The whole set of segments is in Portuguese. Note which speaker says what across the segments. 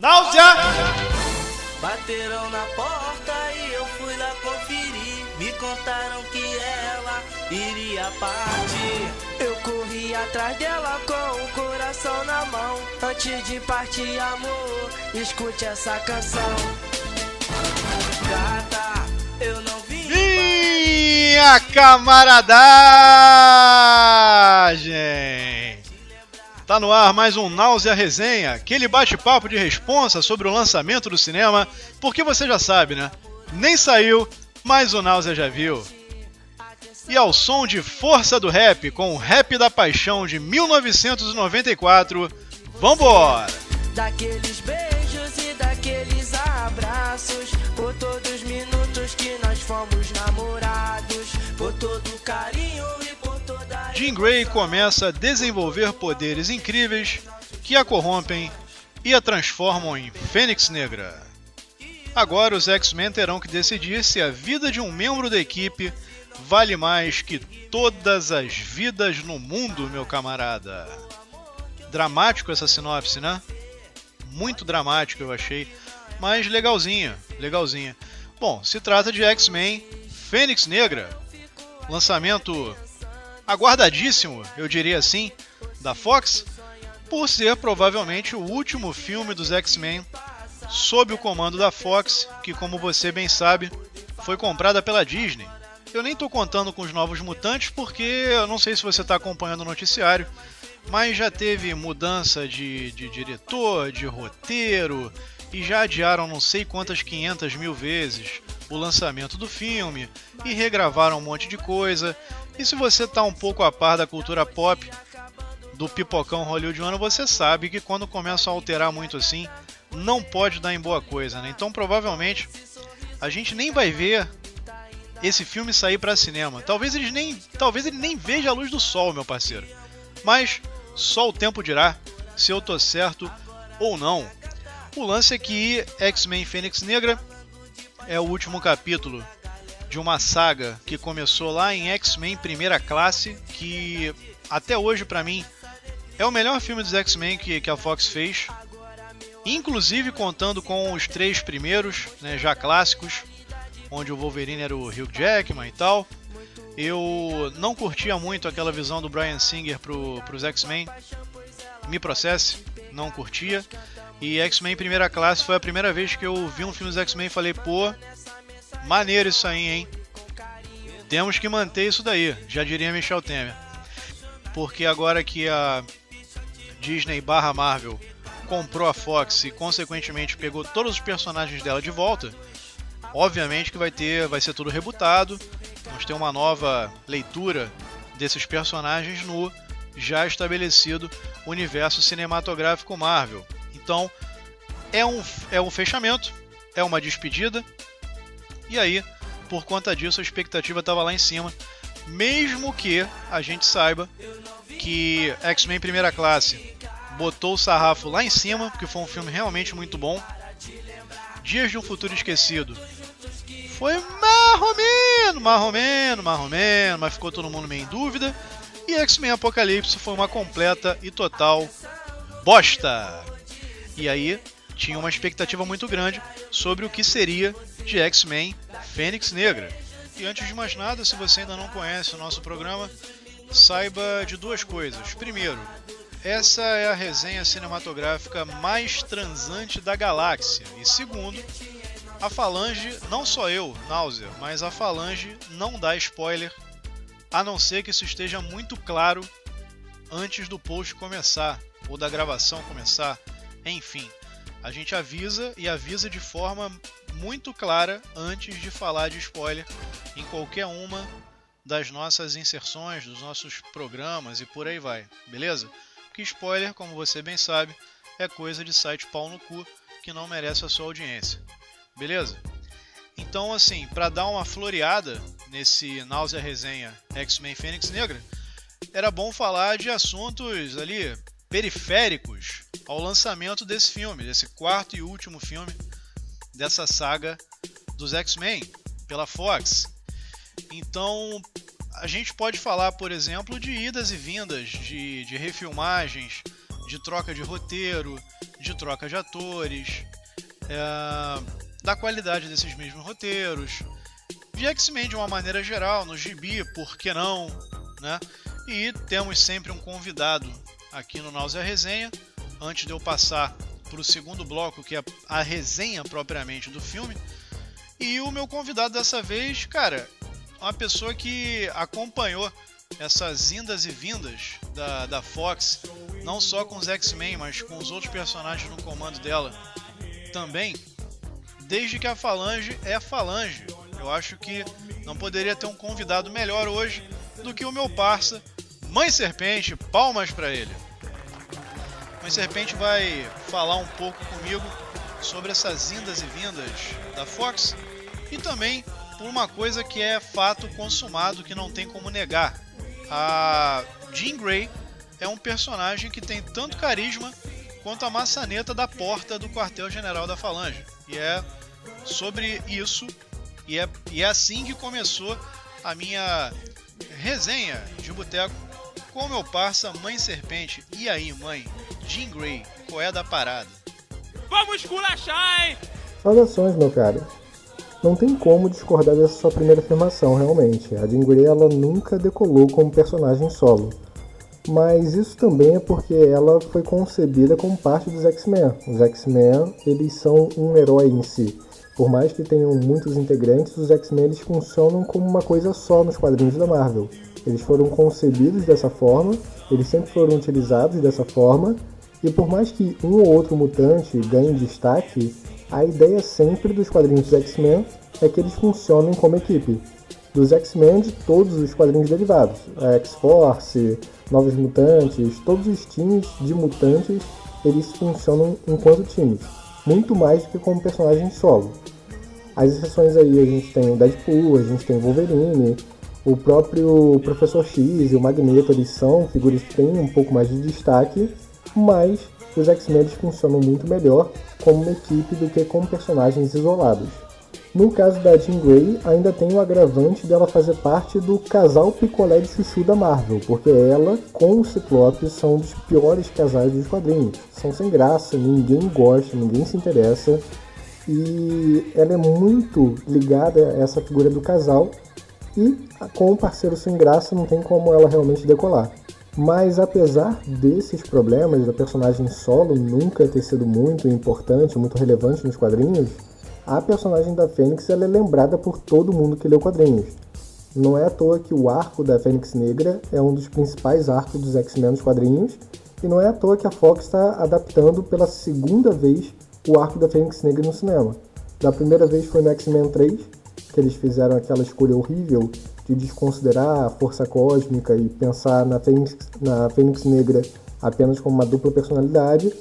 Speaker 1: Náusea!
Speaker 2: Bateram na porta e eu fui lá conferir. Me contaram que ela iria partir. Eu corri atrás dela com o coração na mão. Antes de partir, amor, escute essa canção. Gata, eu não vim.
Speaker 1: Minha camaradagem! Tá no ar mais um Náusea Resenha, aquele bate-papo de responsa sobre o lançamento do cinema, porque você já sabe, né? Nem saiu, mas o Náusea já viu. E ao som de Força do Rap, com o Rap da Paixão de 1994, vambora!
Speaker 2: Daqueles beijos e daqueles abraços, por todos os minutos que nós fomos namorados, por todo o carinho e por toda a...
Speaker 1: Jean Grey começa a desenvolver poderes incríveis que a corrompem e a transformam em Fênix Negra. Agora os X-Men terão que decidir se a vida de um membro da equipe vale mais que todas as vidas no mundo, meu camarada. Dramático essa sinopse, né? Muito dramático eu achei, mas legalzinha. Bom, se trata de X-Men Fênix Negra, lançamento aguardadíssimo, eu diria assim, da Fox, por ser provavelmente o último filme dos X-Men sob o comando da Fox, que, como você bem sabe, foi comprada pela Disney. Eu nem estou contando com os Novos Mutantes porque eu não sei se você está acompanhando o noticiário, mas já teve mudança de diretor, de roteiro, e já adiaram não sei quantas 500 mil vezes o lançamento do filme, e regravaram um monte de coisa. E se você está um pouco a par da cultura pop, do pipocão hollywoodiano, você sabe que quando começam a alterar muito assim, não pode dar em boa coisa, né? Então provavelmente a gente nem vai ver esse filme sair para cinema. Talvez ele nem veja a luz do sol, meu parceiro. Mas só o tempo dirá se eu tô certo ou não. O lance é que X-Men Fênix Negra é o último capítulo de uma saga que começou lá em X-Men Primeira Classe, que até hoje pra mim é o melhor filme dos X-Men que a Fox fez, inclusive contando com os 3 primeiros, né, já clássicos, onde o Wolverine era o Hugh Jackman e tal. Eu não curtia muito aquela visão do Bryan Singer pros X-Men, me processe, não curtia. E X-Men Primeira Classe foi a primeira vez que eu vi um filme dos X-Men e falei, pô, maneiro isso aí, hein? Temos que manter isso daí, já diria Michel Temer. Porque agora que a Disney / Marvel comprou a Fox e consequentemente pegou todos os personagens dela de volta, obviamente que vai ser tudo rebutado. Vamos ter uma nova leitura desses personagens no já estabelecido universo cinematográfico Marvel. Então, é um fechamento, é uma despedida, e aí, por conta disso, a expectativa estava lá em cima, mesmo que a gente saiba que X-Men Primeira Classe botou o sarrafo lá em cima, porque foi um filme realmente muito bom. Dias de um Futuro Esquecido foi marromeno, mas ficou todo mundo meio em dúvida, e X-Men Apocalipse foi uma completa e total bosta. E aí, tinha uma expectativa muito grande sobre o que seria de X-Men Fênix Negra. E antes de mais nada, se você ainda não conhece o nosso programa, saiba de 2 coisas. Primeiro, essa é a resenha cinematográfica mais transante da galáxia. E segundo, a Falange, não só eu, Náusea, mas a Falange não dá spoiler, a não ser que isso esteja muito claro antes do post começar, ou da gravação começar. Enfim, a gente avisa e avisa de forma muito clara antes de falar de spoiler em qualquer uma das nossas inserções, dos nossos programas e por aí vai, beleza? Porque spoiler, como você bem sabe, é coisa de site pau no cu que não merece a sua audiência, beleza? Então, assim, para dar uma floreada nesse Náusea Resenha X-Men Fênix Negra, era bom falar de assuntos ali periféricos ao lançamento desse filme, desse 4º e último filme dessa saga dos X-Men pela Fox. Então, a gente pode falar, por exemplo, de idas e vindas, de refilmagens, de troca de roteiro, de troca de atores, da qualidade desses mesmos roteiros, de X-Men de uma maneira geral, no gibi, por que não, né? E temos sempre um convidado aqui no Náusea Resenha. Antes de eu passar para o segundo bloco, que é a resenha propriamente do filme. E o meu convidado dessa vez, cara, uma pessoa que acompanhou essas indas e vindas da Fox, não só com os X-Men, mas com os outros personagens no comando dela também, desde que a Falange é Falange. Eu acho que não poderia ter um convidado melhor hoje do que o meu parça, Mãe Serpente. Palmas para ele. Mãe Serpente vai falar um pouco comigo sobre essas indas e vindas da Fox e também por uma coisa que é fato consumado, que não tem como negar. A Jean Grey é um personagem que tem tanto carisma quanto a maçaneta da porta do quartel-general da Falange. E é sobre isso, e é assim que começou a minha resenha de boteco com meu parça Mãe Serpente. E aí, mãe? Jean Grey, qual é da parada?
Speaker 3: Vamos esculachar, hein?
Speaker 4: Saudações, meu cara. Não tem como discordar dessa sua primeira afirmação, realmente. A Jean Grey, ela nunca decolou como personagem solo. Mas isso também é porque ela foi concebida como parte dos X-Men. Os X-Men, eles são um herói em si. Por mais que tenham muitos integrantes, os X-Men eles funcionam como uma coisa só nos quadrinhos da Marvel. Eles foram concebidos dessa forma, eles sempre foram utilizados dessa forma, e por mais que um ou outro mutante ganhe destaque, a ideia sempre dos quadrinhos dos X-Men é que eles funcionem como equipe. Dos X-Men de todos os quadrinhos derivados, a X-Force, Novos Mutantes, todos os times de mutantes, eles funcionam enquanto times, muito mais do que como personagem solo. As exceções aí, a gente tem o Deadpool, a gente tem o Wolverine, o próprio Professor X e o Magneto, eles são figuras que têm um pouco mais de destaque, mas os X-Men funcionam muito melhor como uma equipe do que como personagens isolados. No caso da Jean Grey, ainda tem o agravante dela fazer parte do casal picolé de chuchu da Marvel, porque ela com o Ciclope são um dos piores casais dos quadrinhos. São sem graça, ninguém gosta, ninguém se interessa, e ela é muito ligada a essa figura do casal, e com o parceiro sem graça não tem como ela realmente decolar. Mas apesar desses problemas, da personagem solo nunca ter sido muito importante, muito relevante nos quadrinhos, a personagem da Fênix ela é lembrada por todo mundo que leu quadrinhos. Não é à toa que o arco da Fênix Negra é um dos principais arcos dos X-Men nos quadrinhos, e não é à toa que a Fox está adaptando pela segunda vez o arco da Fênix Negra no cinema. Da primeira vez foi no X-Men 3, que eles fizeram aquela escolha horrível de desconsiderar a força cósmica e pensar na Fênix Negra apenas como uma dupla personalidade,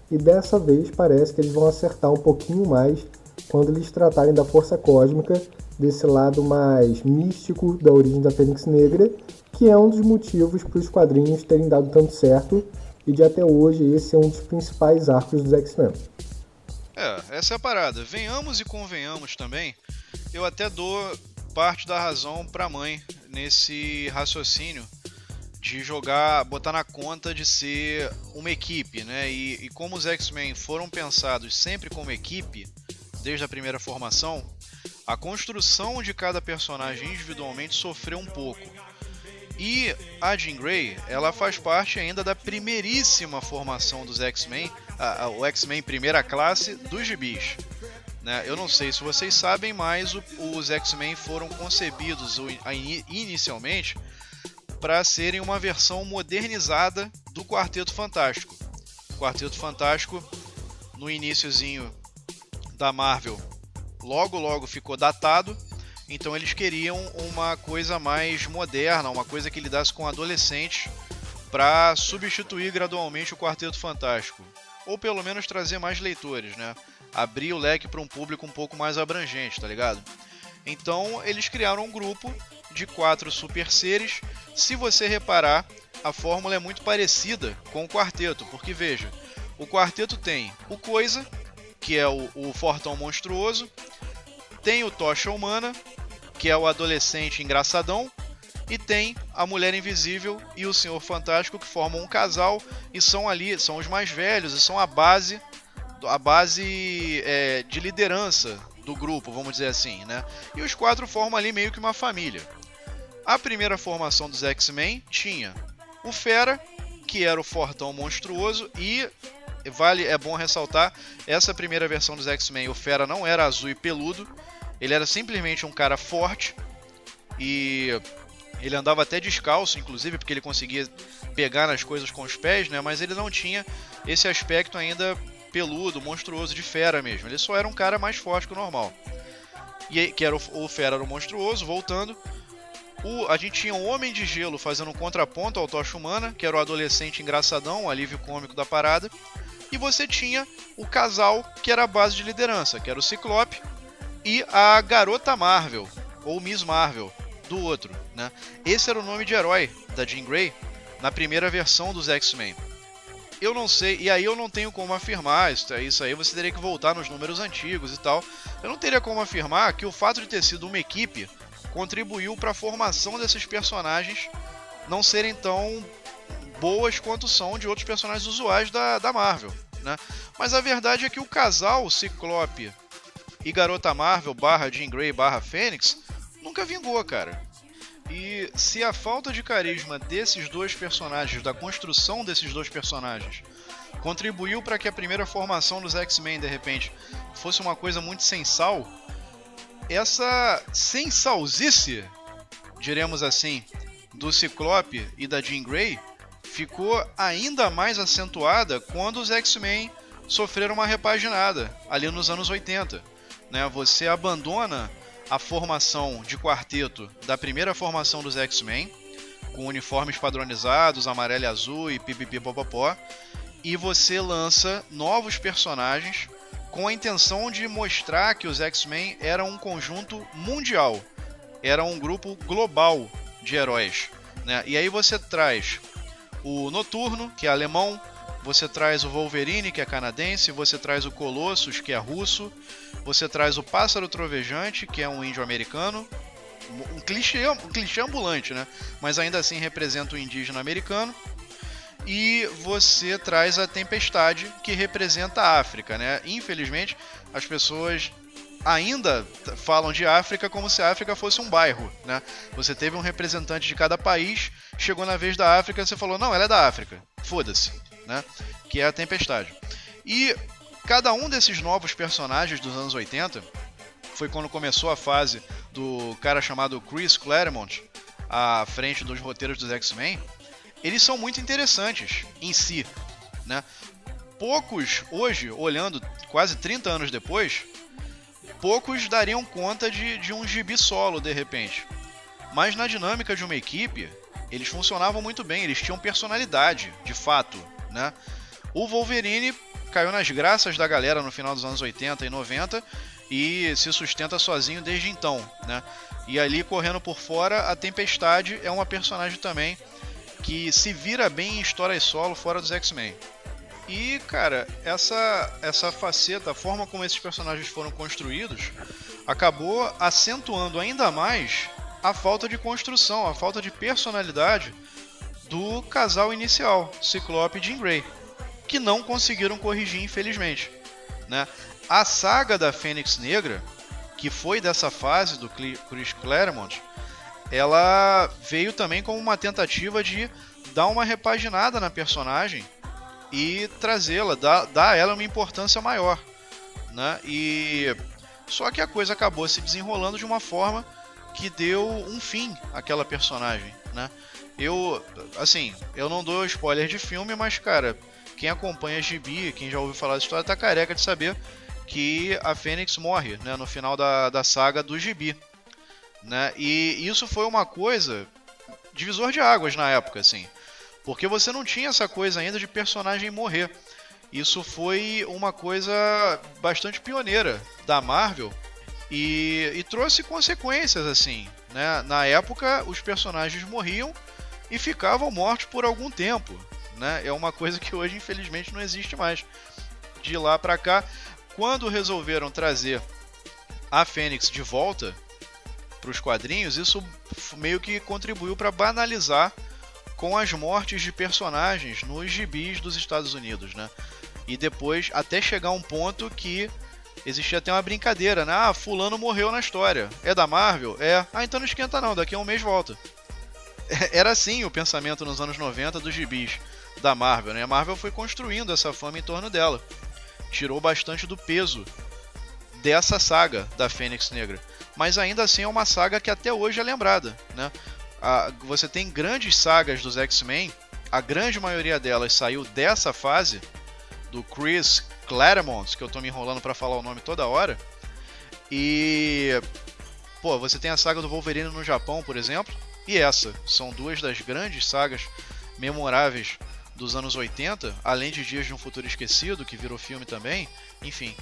Speaker 4: e dessa vez parece que eles vão acertar um pouquinho mais quando eles tratarem da força cósmica, desse lado mais místico da origem da Fênix Negra, que é um dos motivos para os quadrinhos terem dado tanto certo, e de até hoje esse é um dos principais arcos dos X-Men.
Speaker 1: Essa é a parada. Venhamos e convenhamos também, eu até dou parte da razão pra mãe nesse raciocínio de botar na conta de ser uma equipe, né? E como os X-Men foram pensados sempre como equipe, desde a primeira formação, a construção de cada personagem individualmente sofreu um pouco. E a Jean Grey, ela faz parte ainda da primeiríssima formação dos X-Men, o X-Men primeira classe dos gibis. Né? Eu não sei se vocês sabem, mas os X-Men foram concebidos inicialmente para serem uma versão modernizada do Quarteto Fantástico. O Quarteto Fantástico, no iniciozinho da Marvel, logo ficou datado, então eles queriam uma coisa mais moderna, uma coisa que lidasse com adolescentes, para substituir gradualmente o Quarteto Fantástico, ou pelo menos trazer mais leitores, né? Abrir o leque para um público um pouco mais abrangente, tá ligado? Então eles criaram um grupo de 4 super seres. Se você reparar, a fórmula é muito parecida com o quarteto, porque veja, o quarteto tem o Coisa, que é o fortão monstruoso, tem o Tocha Humana, que é o adolescente engraçadão, e tem a Mulher Invisível e o Senhor Fantástico, que formam um casal e são os mais velhos e são a base de liderança do grupo, vamos dizer assim, né? E os 4 formam ali meio que uma família. A primeira formação dos X-Men tinha o Fera, que era o fortão monstruoso, e é bom ressaltar, essa primeira versão dos X-Men, o Fera não era azul e peludo, ele era simplesmente um cara forte, e ele andava até descalço, inclusive, porque ele conseguia pegar nas coisas com os pés, né? Mas ele não tinha esse aspecto ainda peludo, monstruoso de fera mesmo, ele só era um cara mais forte que o normal. E que era o Fera era o monstruoso, voltando. A gente tinha um Homem de Gelo fazendo um contraponto ao Tocha Humana, que era o adolescente engraçadão, o alívio cômico da parada. E você tinha o casal que era a base de liderança, que era o Ciclope e a Garota Marvel, ou Miss Marvel, do outro, né? Esse era o nome de herói da Jean Grey na primeira versão dos X-Men. Eu não sei, e aí eu não tenho como afirmar, isso aí você teria que voltar nos números antigos e tal. Eu não teria como afirmar que o fato de ter sido uma equipe contribuiu para a formação desses personagens não serem tão boas quanto são de outros personagens usuais da Marvel, né? Mas a verdade é que o casal Ciclope e Garota Marvel / Jean Grey / Fênix nunca vingou, cara. E se a falta de carisma desses dois personagens, da construção desses dois personagens, contribuiu para que a primeira formação dos X-Men, de repente, fosse uma coisa muito sem sal, essa sensalzice, diremos assim, do Ciclope e da Jean Grey ficou ainda mais acentuada quando os X-Men sofreram uma repaginada, ali nos anos 80. Né? Você abandona a formação de quarteto da primeira formação dos X-Men, com uniformes padronizados, amarelo e azul e pipipipopopó, e você lança novos personagens com a intenção de mostrar que os X-Men eram um conjunto mundial, era um grupo global de heróis. Né? E aí você traz o Noturno, que é alemão, você traz o Wolverine, que é canadense, você traz o Colossus, que é russo, você traz o Pássaro Trovejante, que é um índio americano, um clichê ambulante, né? Mas ainda assim representa o indígena americano. E você traz a Tempestade, que representa a África, né? Infelizmente, as pessoas ainda falam de África como se a África fosse um bairro, né? Você teve um representante de cada país, chegou na vez da África, você falou, não, ela é da África, foda-se, né? Que é a Tempestade. E cada um desses novos personagens dos anos 80, foi quando começou a fase do cara chamado Chris Claremont à frente dos roteiros dos X-Men, eles são muito interessantes em si, né? Poucos, hoje, olhando quase 30 anos depois, poucos dariam conta de um gibi solo, de repente. Mas na dinâmica de uma equipe, eles funcionavam muito bem, eles tinham personalidade, de fato, né? O Wolverine caiu nas graças da galera no final dos anos 80 e 90 e se sustenta sozinho desde então, né? E ali, correndo por fora, a Tempestade é uma personagem também que se vira bem em histórias solo fora dos X-Men. E, cara, essa faceta, a forma como esses personagens foram construídos, acabou acentuando ainda mais a falta de construção, a falta de personalidade do casal inicial, Ciclope e Jean Grey, que não conseguiram corrigir, infelizmente. Né? A saga da Fênix Negra, que foi dessa fase do Chris Claremont, ela veio também como uma tentativa de dar uma repaginada na personagem e trazê-la, dar a ela uma importância maior, né? E só que a coisa acabou se desenrolando de uma forma que deu um fim àquela personagem, né? Eu não dou spoiler de filme, mas, cara, quem acompanha Gibi, quem já ouviu falar da história, tá careca de saber que a Fênix morre, né, no final da saga do Gibi. Né? E isso foi uma coisa divisor de águas na época, assim, porque você não tinha essa coisa ainda de personagem morrer. Isso foi uma coisa bastante pioneira da Marvel e trouxe consequências, assim, né? Na época os personagens morriam e ficavam mortos por algum tempo, né? É uma coisa que hoje infelizmente não existe mais. De lá pra cá, quando resolveram trazer a Fênix de volta, para os quadrinhos, isso meio que contribuiu para banalizar com as mortes de personagens nos gibis dos Estados Unidos, né? E depois até chegar um ponto que existia até uma brincadeira, né? Ah, fulano morreu na história. É da Marvel? É. Ah, então não esquenta não, daqui a um mês volta. Era assim o pensamento nos anos 90 dos gibis da Marvel, né? A Marvel foi construindo essa fama em torno dela. Tirou bastante do peso dessa saga da Fênix Negra. Mas ainda assim é uma saga que até hoje é lembrada, né? Você tem grandes sagas dos X-Men, a grande maioria delas saiu dessa fase, do Chris Claremont, que eu tô me enrolando pra falar o nome toda hora. E pô, você tem a saga do Wolverine no Japão, por exemplo, e essa são duas das grandes sagas memoráveis dos anos 80, além de Dias de um Futuro Esquecido, que virou filme também, enfim.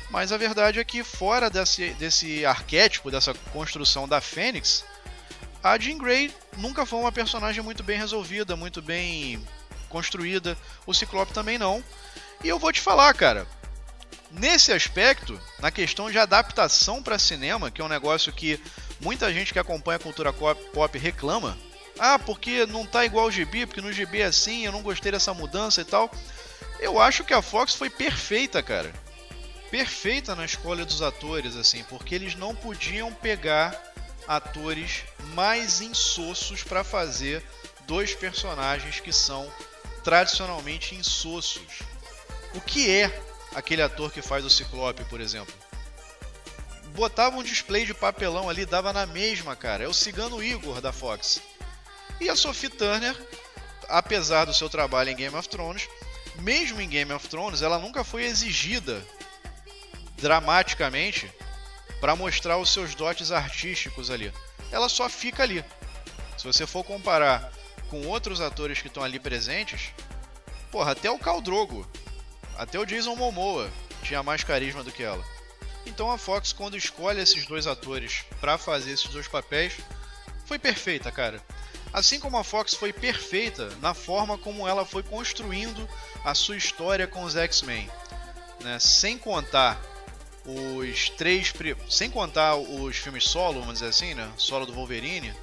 Speaker 1: Mas a verdade é que fora desse arquétipo, dessa construção da Fênix, a Jean Grey nunca foi uma personagem muito bem resolvida, muito bem construída, o Ciclope também não. E eu vou te falar, cara, nesse aspecto, na questão de adaptação para cinema, que é um negócio que muita gente que acompanha a cultura pop reclama, ah, porque não tá igual ao gibi, porque no gibi é assim, eu não gostei dessa mudança e tal. Eu acho que a Fox foi perfeita, cara. Perfeita na escolha dos atores, assim, porque eles não podiam pegar atores mais insossos para fazer dois personagens que são tradicionalmente insossos. O que é aquele ator que faz o Ciclope, por exemplo? Botava um display de papelão ali, dava na mesma, cara. É o Cigano Igor da Fox. E a Sophie Turner, apesar do seu trabalho em Game of Thrones, mesmo em Game of Thrones, ela nunca foi exigida dramaticamente para mostrar os seus dotes artísticos ali. Ela só fica ali. Se você for comparar com outros atores que estão ali presentes, porra, até o Khal Drogo, até o Jason Momoa tinha mais carisma do que ela. Então a Fox, quando escolhe esses dois atores para fazer esses dois papéis, foi perfeita, cara. Assim como a Fox foi perfeita na forma como ela foi construindo a sua história com os X-Men, né? Sem contar os filmes solo, vamos dizer assim, né? Solo do Wolverine,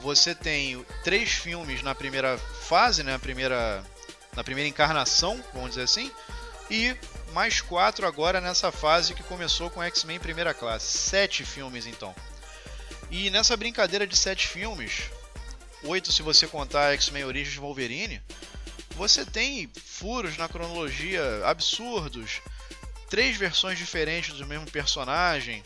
Speaker 1: você tem 3 filmes na primeira fase, né? Na primeira encarnação, vamos dizer assim, e mais 4 agora nessa fase que começou com X-Men Primeira Classe. 7 filmes então. E nessa brincadeira de 7 filmes, 8 se você contar X-Men Origins Wolverine, você tem furos na cronologia absurdos, 3 versões diferentes do mesmo personagem,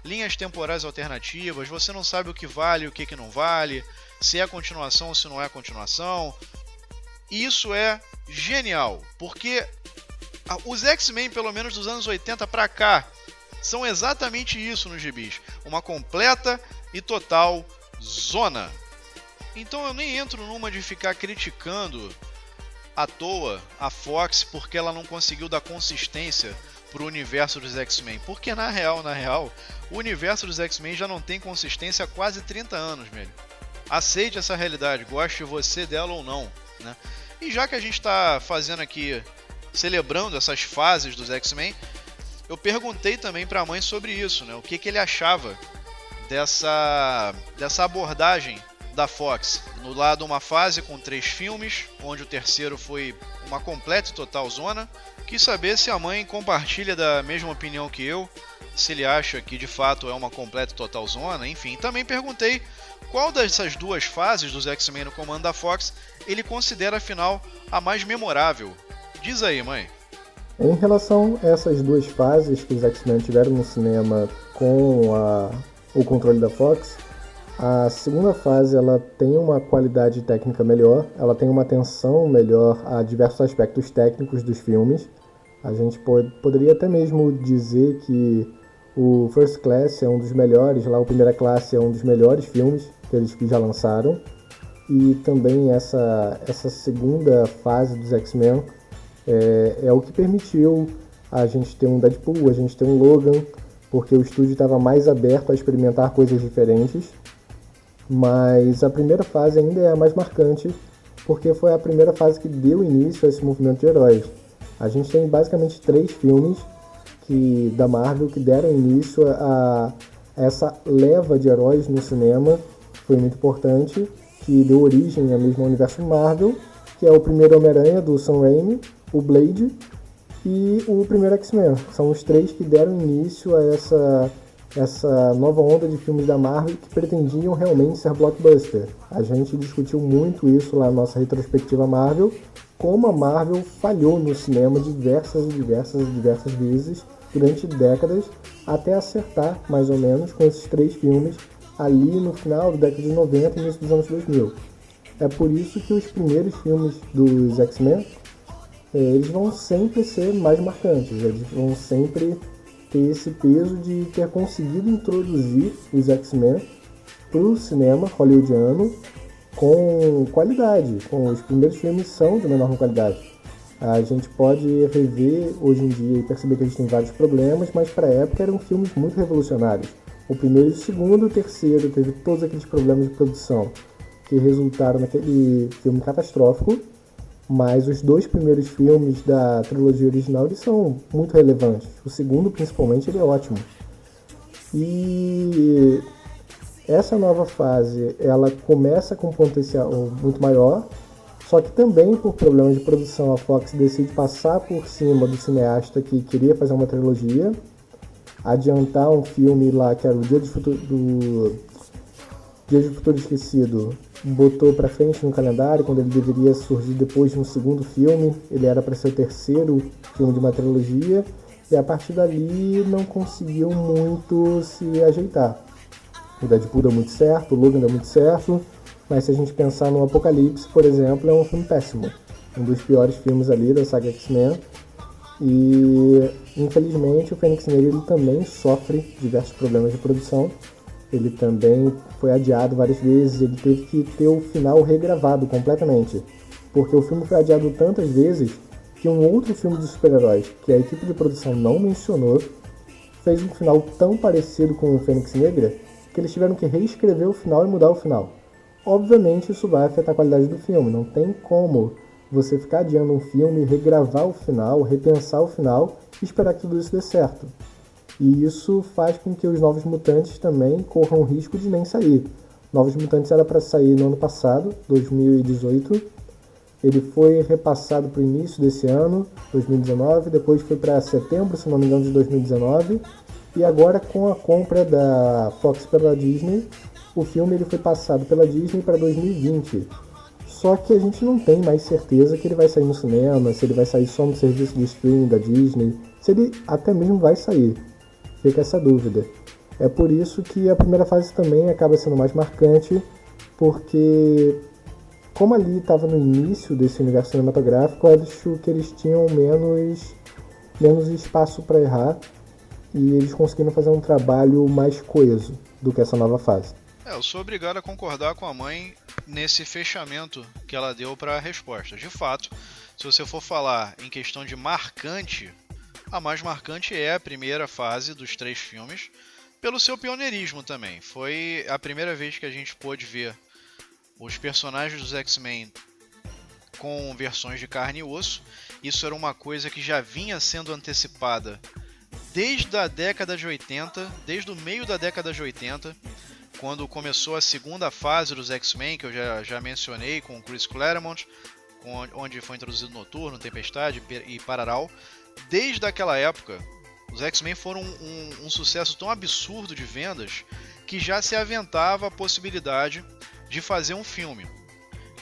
Speaker 1: linhas temporais alternativas, você não sabe o que vale e o que não vale, se é continuação ou se não é continuação. Isso é genial, porque os X-Men, pelo menos dos anos 80 pra cá, são exatamente isso nos gibis, uma completa e total zona. Então eu nem entro numa de ficar criticando à toa a Fox porque ela não conseguiu dar consistência pro universo dos X-Men, porque na real, o universo dos X-Men já não tem consistência há quase 30 anos, velho. Aceite essa realidade, goste você dela ou não, né? E já que a gente está fazendo aqui, celebrando essas fases dos X-Men, eu perguntei também para a mãe sobre isso, né? O que ele achava dessa abordagem da Fox. No lado, uma fase com 3 filmes, onde o terceiro foi uma completa e total zona. Quis saber se a mãe compartilha da mesma opinião que eu, se ele acha que de fato é uma completa e total zona, enfim. Também perguntei qual dessas 2 fases dos X-Men no comando da Fox ele considera, afinal, a mais memorável. Diz aí, mãe.
Speaker 4: Em relação a essas 2 fases que os X-Men tiveram no cinema com o controle da Fox, a segunda fase ela tem uma qualidade técnica melhor, ela tem uma atenção melhor a diversos aspectos técnicos dos filmes. A gente poderia até mesmo dizer que o First Class é um dos melhores, lá o Primeira Classe é um dos melhores filmes que eles já lançaram. E também essa segunda fase dos X-Men é o que permitiu a gente ter um Deadpool, a gente ter um Logan, porque o estúdio estava mais aberto a experimentar coisas diferentes. Mas a primeira fase ainda é a mais marcante, porque foi a primeira fase que deu início a esse movimento de heróis. A gente tem basicamente 3 filmes da Marvel que deram início a essa leva de heróis no cinema foi muito importante, que deu origem ao mesmo universo Marvel, que é o primeiro Homem-Aranha do Sam Raimi, o Blade e o primeiro X-Men. São os três que deram início a essa nova onda de filmes da Marvel que pretendiam realmente ser blockbuster. A gente discutiu muito isso lá na nossa retrospectiva Marvel, como a Marvel falhou no cinema diversas vezes durante décadas, até acertar mais ou menos com esses três filmes ali no final da década de 90 e início dos anos 2000. É por isso que os primeiros filmes dos X-Men, eles vão sempre ser mais marcantes, eles vão sempre ter esse peso de ter conseguido introduzir os X-Men para o cinema hollywoodiano com qualidade. Os primeiros filmes são de uma enorme qualidade. A gente pode rever hoje em dia e perceber que a gente tem vários problemas, mas para a época eram filmes muito revolucionários. O primeiro, o segundo, o terceiro teve todos aqueles problemas de produção que resultaram naquele filme catastrófico, mas os dois primeiros filmes da trilogia original eles são muito relevantes. O segundo, principalmente, ele é ótimo. E essa nova fase, ela começa com um potencial muito maior, só que também por problemas de produção a Fox decide passar por cima do cineasta que queria fazer uma trilogia, adiantar um filme lá que era o Dia de Futuro Esquecido, botou pra frente no calendário quando ele deveria surgir depois de um segundo filme. Ele era para ser o terceiro filme de uma trilogia e a partir dali não conseguiu muito se ajeitar. O Deadpool deu muito certo, o Logan deu muito certo, mas se a gente pensar no Apocalipse, por exemplo, é um filme péssimo, um dos piores filmes ali da saga X-Men. E infelizmente o Fênix Negra ele também sofre diversos problemas de produção. Ele também foi adiado várias vezes, ele teve que ter o final regravado completamente, porque o filme foi adiado tantas vezes que um outro filme de super-heróis, que a equipe de produção não mencionou, fez um final tão parecido com o Fênix Negra que eles tiveram que reescrever o final e mudar o final. Obviamente isso vai afetar a qualidade do filme, não tem como você ficar adiando um filme, regravar o final, repensar o final e esperar que tudo isso dê certo. E isso faz com que os Novos Mutantes também corram o risco de nem sair. Novos Mutantes era para sair no ano passado, 2018. Ele foi repassado para o início desse ano, 2019. Depois foi para setembro, se não me engano, de 2019. E agora, com a compra da Fox pela Disney, o filme ele foi passado pela Disney para 2020. Só que a gente não tem mais certeza que ele vai sair no cinema, se ele vai sair só no serviço de streaming da Disney, se ele até mesmo vai sair. Fica essa dúvida. É por isso que a primeira fase também acaba sendo mais marcante, porque como ali estava no início desse universo cinematográfico, eu acho que eles tinham menos espaço para errar e eles conseguiram fazer um trabalho mais coeso do que essa nova fase.
Speaker 1: Eu sou obrigado a concordar com a mãe nesse fechamento que ela deu para a resposta. De fato, se você for falar em questão de marcante, a mais marcante é a primeira fase dos três filmes, pelo seu pioneirismo também. Foi a primeira vez que a gente pôde ver os personagens dos X-Men com versões de carne e osso. Isso era uma coisa que já vinha sendo antecipada desde a década de 80, desde o meio da década de 80, quando começou a segunda fase dos X-Men, que eu já mencionei, com o Chris Claremont, onde foi introduzido Noturno, Tempestade e Pararal. Desde aquela época, os X-Men foram um sucesso tão absurdo de vendas que já se aventava a possibilidade de fazer um filme.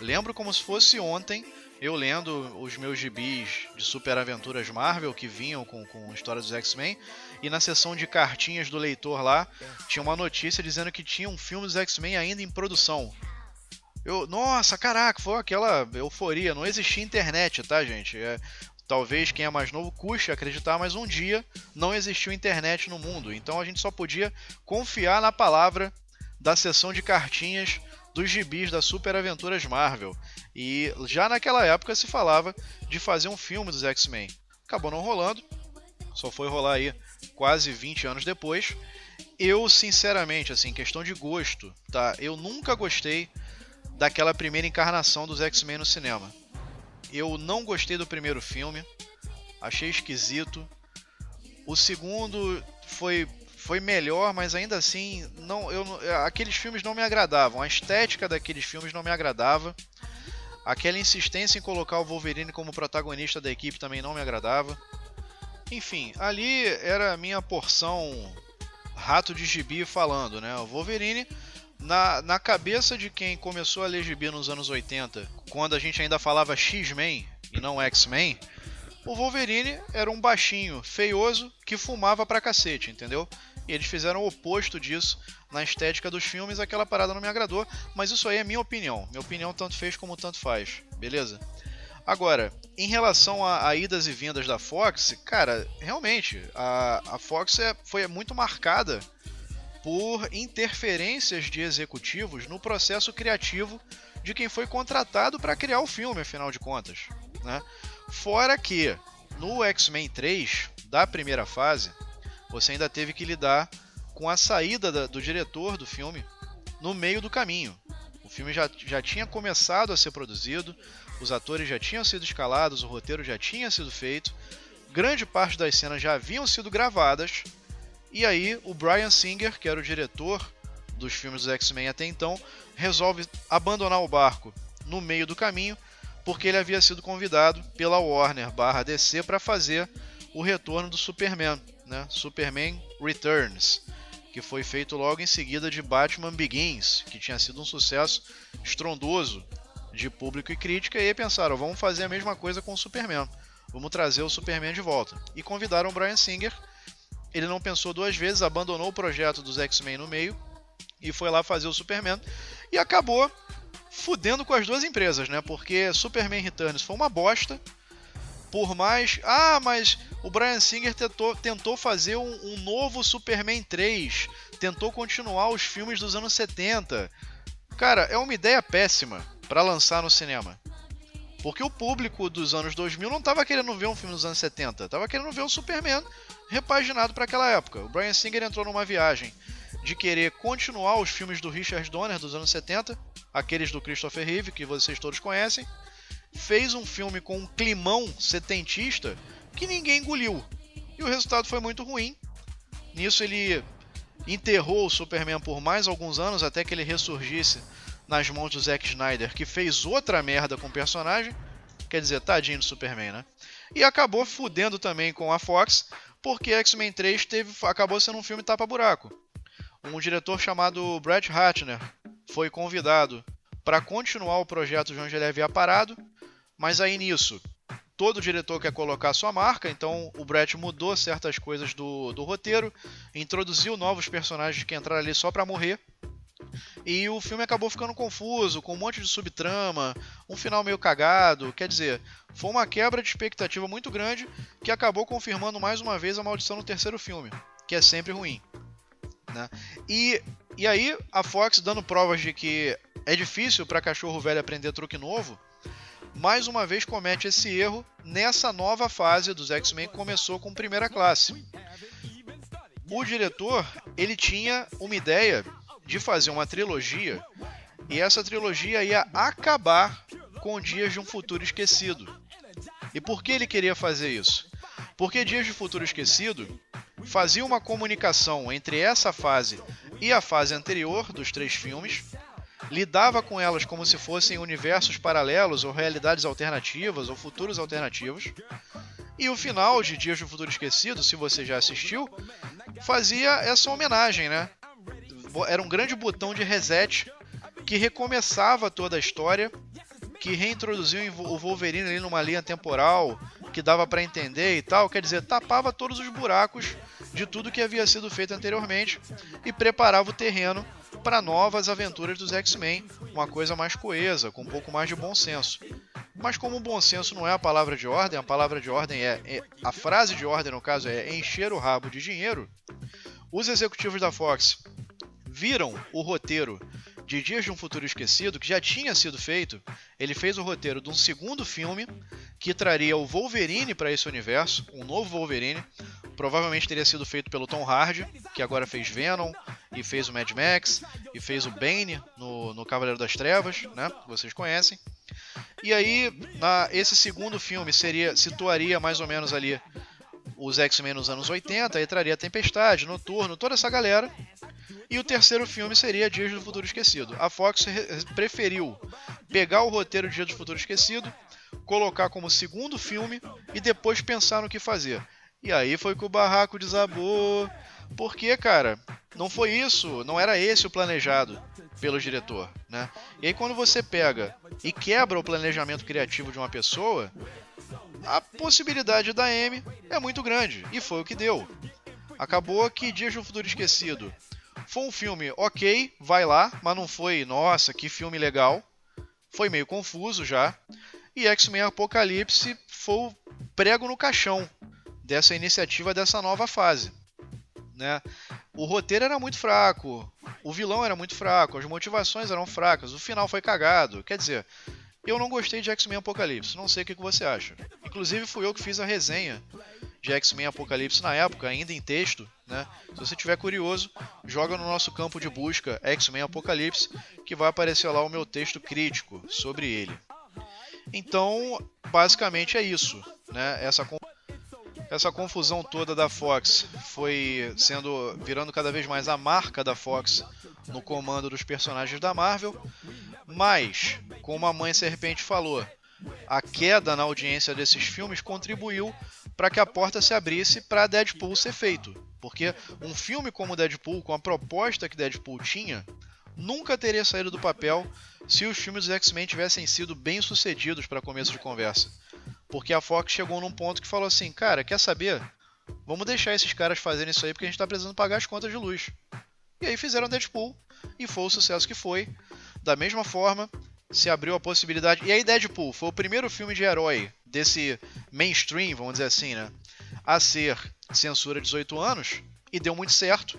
Speaker 1: Lembro como se fosse ontem, eu lendo os meus gibis de Super Aventuras Marvel que vinham com a história dos X-Men, e na seção de cartinhas do leitor lá, tinha uma notícia dizendo que tinha um filme dos X-Men ainda em produção. Nossa, caraca, foi aquela euforia, não existia internet, tá, gente? Talvez quem é mais novo custe acreditar, mas um dia não existiu internet no mundo. Então a gente só podia confiar na palavra da seção de cartinhas dos gibis da Super Aventuras Marvel. E já naquela época se falava de fazer um filme dos X-Men. Acabou não rolando, só foi rolar aí quase 20 anos depois. Eu, sinceramente, assim, questão de gosto, tá? Eu nunca gostei daquela primeira encarnação dos X-Men no cinema. Eu não gostei do primeiro filme, achei esquisito. O segundo foi foi melhor, mas ainda assim, aqueles filmes não me agradavam. A estética daqueles filmes não me agradava. Aquela insistência em colocar o Wolverine como protagonista da equipe também não me agradava. Enfim, ali era a minha porção rato de gibi falando, né? O Wolverine, na cabeça de quem começou a ler gibi nos anos 80, quando a gente ainda falava X-Men e não X-Men, o Wolverine era um baixinho, feioso, que fumava pra cacete, entendeu? E eles fizeram o oposto disso na estética dos filmes, aquela parada não me agradou, mas isso aí é minha opinião. Minha opinião tanto fez como tanto faz, beleza? Agora, em relação a idas e vindas da Fox, cara, realmente, a Fox foi muito marcada por interferências de executivos no processo criativo de quem foi contratado para criar o filme, afinal de contas, né? Fora que, no X-Men 3, da primeira fase, você ainda teve que lidar com a saída do diretor do filme no meio do caminho. O filme já tinha começado a ser produzido, os atores já tinham sido escalados, o roteiro já tinha sido feito, grande parte das cenas já haviam sido gravadas, e aí o Bryan Singer, que era o diretor dos filmes dos X-Men até então, resolve abandonar o barco no meio do caminho, porque ele havia sido convidado pela Warner/DC para fazer o retorno do Superman, né? Superman Returns, que foi feito logo em seguida de Batman Begins, que tinha sido um sucesso estrondoso de público e crítica, e aí pensaram, vamos fazer a mesma coisa com o Superman, vamos trazer o Superman de volta. E convidaram o Bryan Singer, ele não pensou duas vezes, abandonou o projeto dos X-Men no meio, e foi lá fazer o Superman, e acabou fudendo com as duas empresas, né? Porque Superman Returns foi uma bosta, por mais... mas o Bryan Singer tentou fazer um novo Superman 3, tentou continuar os filmes dos anos 70. Cara, é uma ideia péssima para lançar no cinema. Porque o público dos anos 2000 não estava querendo ver um filme dos anos 70, estava querendo ver o Superman repaginado para aquela época. O Bryan Singer entrou numa viagem de querer continuar os filmes do Richard Donner dos anos 70, aqueles do Christopher Reeve, que vocês todos conhecem, fez um filme com um climão setentista que ninguém engoliu. E o resultado foi muito ruim. Nisso ele enterrou o Superman por mais alguns anos, até que ele ressurgisse nas mãos do Zack Snyder, que fez outra merda com o personagem. Quer dizer, tadinho do Superman, né? E acabou fudendo também com a Fox, porque X-Men 3 acabou sendo um filme tapa-buraco. Um diretor chamado Brett Ratner foi convidado para continuar o projeto de onde ele havia parado, mas aí nisso, todo diretor quer colocar sua marca, então o Brett mudou certas coisas do roteiro, introduziu novos personagens que entraram ali só para morrer, e o filme acabou ficando confuso, com um monte de subtrama, um final meio cagado, quer dizer, foi uma quebra de expectativa muito grande que acabou confirmando mais uma vez a maldição no terceiro filme, que é sempre ruim, né? E aí a Fox, dando provas de que é difícil para cachorro velho aprender truque novo, mais uma vez comete esse erro nessa nova fase dos X-Men que começou com Primeira Classe. O diretor, ele tinha uma ideia de fazer uma trilogia, e essa trilogia ia acabar com Dias de um Futuro Esquecido. E por que ele queria fazer isso? Porque Dias de Futuro Esquecido fazia uma comunicação entre essa fase e a fase anterior dos 3 filmes, lidava com elas como se fossem universos paralelos ou realidades alternativas ou futuros alternativos, e o final de Dias do Futuro Esquecido, se você já assistiu, fazia essa homenagem, né? Era um grande botão de reset que recomeçava toda a história, que reintroduzia o Wolverine ali numa linha temporal que dava para entender e tal, quer dizer, tapava todos os buracos de tudo que havia sido feito anteriormente e preparava o terreno para novas aventuras dos X-Men, uma coisa mais coesa, com um pouco mais de bom senso. Mas como o bom senso não é a palavra de ordem, a palavra de ordem a frase de ordem no caso é encher o rabo de dinheiro, os executivos da Fox viram o roteiro de Dias de um Futuro Esquecido, que já tinha sido feito. Ele fez o roteiro de um segundo filme que traria o Wolverine para esse universo, um novo Wolverine. Provavelmente teria sido feito pelo Tom Hardy, que agora fez Venom, e fez o Mad Max, e fez o Bane no Cavaleiro das Trevas, né? Que vocês conhecem. E aí, esse segundo filme situaria mais ou menos ali os X-Men nos anos 80, aí traria Tempestade, Noturno, toda essa galera. E o terceiro filme seria Dias do Futuro Esquecido. A Fox preferiu pegar o roteiro de Dias do Futuro Esquecido, colocar como segundo filme e depois pensar no que fazer. E aí foi que o barraco desabou. Porque, cara, não foi isso, não era esse o planejado pelo diretor, né? E aí quando você pega e quebra o planejamento criativo de uma pessoa, a possibilidade da M é muito grande. E foi o que deu. Acabou que Dias do Futuro Esquecido foi um filme ok, vai lá, mas não foi, nossa, que filme legal. Foi meio confuso já. E X-Men Apocalipse foi o prego no caixão dessa iniciativa, dessa nova fase, né? O roteiro era muito fraco, o vilão era muito fraco, as motivações eram fracas, o final foi cagado. Quer dizer, eu não gostei de X-Men Apocalipse, não sei o que você acha. Inclusive fui eu que fiz a resenha de X-Men Apocalipse na época, ainda em texto, né? Se você tiver curioso, joga no nosso campo de busca X-Men Apocalipse, que vai aparecer lá o meu texto crítico sobre ele. Então, basicamente é isso, né? Essa confusão toda da Fox foi virando cada vez mais a marca da Fox no comando dos personagens da Marvel. Mas, como a Mãe Serpente falou, a queda na audiência desses filmes contribuiu para que a porta se abrisse para Deadpool ser feito. Porque um filme como Deadpool, com a proposta que Deadpool tinha, nunca teria saído do papel se os filmes dos X-Men tivessem sido bem sucedidos para começo de conversa. Porque a Fox chegou num ponto que falou assim, cara, quer saber? Vamos deixar esses caras fazerem isso aí porque a gente tá precisando pagar as contas de luz. E aí fizeram Deadpool e foi o sucesso que foi. Da mesma forma, se abriu a possibilidade... E aí Deadpool foi o primeiro filme de herói desse mainstream, vamos dizer assim, né? A ser censura 18 anos e deu muito certo.